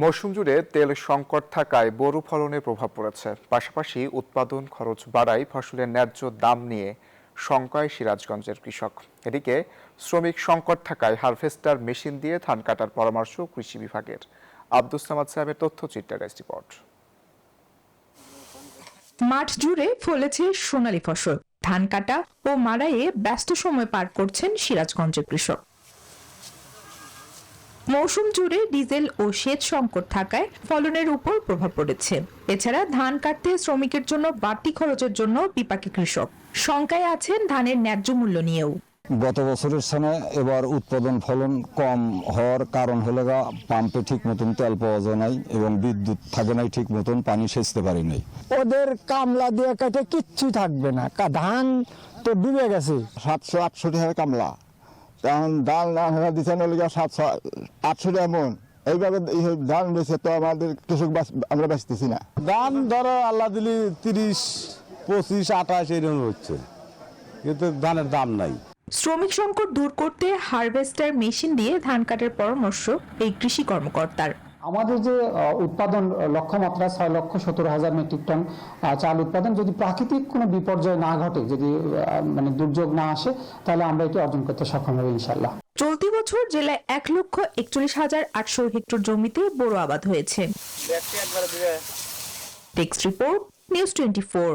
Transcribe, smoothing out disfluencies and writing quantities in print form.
মৌসুম জুড়ে তেল সংকট থাকায় বোরো ফলনে প্রভাব পড়েছে। পাশাপাশি উৎপাদন খরচ বাড়ায় ফসলের ন্যায্য দাম নিয়ে শঙ্কায় সিরাজগঞ্জের কৃষক। এদিকে শ্রমিক সংকট থাকায় হারভেস্টার মেশিন দিয়ে ধান কাটার পরামর্শ কৃষি বিভাগের। আব্দুস সামাদ সাহেবের তথ্যচিত্রের রিপোর্ট। মাঠ জুড়ে ফলেছে সোনালী ফসল। ধান কাটা ও মাড়াইয়ে ব্যস্ত সময় পার করছেন সিরাজগঞ্জের কৃষক। মৌসুম জুড়ে ডিজেল ও সেচ সংকট থাকায় ফলনের উপর প্রভাব পড়েছে। এছাড়া ধান কাটতে শ্রমিকের জন্য বাড়তি খরচের জন্য বিপাকে কৃষক। শঙ্কায় আছেন ধানের ন্যায্য মূল্য নিয়েও। গত বছরের সঙ্গে এবার উৎপাদন ফলন কম হওয়ার কারণ হলো পাম্পে ঠিক মতন তেল পাওয়া যায় নাই এবং বিদ্যুৎ থাকে নাই, ঠিক মতন পানি সেচতে পারি নাই। ওদের কামলা দিয়ে কাটে কিচ্ছু থাকবে না, ধান তো ডুবে গেছে। 700-800 টাকা কামলা, এখন ডাল না দিচ্ছেন 700-800 টাকা মন। এইভাবে ধান বেছে তো আমাদের কৃষক আমরা বেচতেছি না। দাম ধরো আল্লাহ দিলি 30, 25, 28 এরকম হচ্ছে, কিন্তু ধানের দাম নাই। শ্রমিক সংকট দূর করতে হারভেস্টার মেশিন দিয়ে ধান কাটার পরামর্শ এই কৃষি কর্মকর্তার। আমাদের যে উৎপাদন লক্ষ্যমাত্রা 6,17,000 মেট্রিক টন চাল উৎপাদন, যদি প্রাকৃতিক কোনো বিপর্যয় না ঘটে, যদি মানে দুর্যোগ না আসে, তাহলে আমরা এটি অর্জন করতে সক্ষম হব ইনশাআল্লাহ। চলতি বছর জেলায় 1,41,800 হেক্টর জমিতে বোরো আবাদ হয়েছে। Text report, news 24।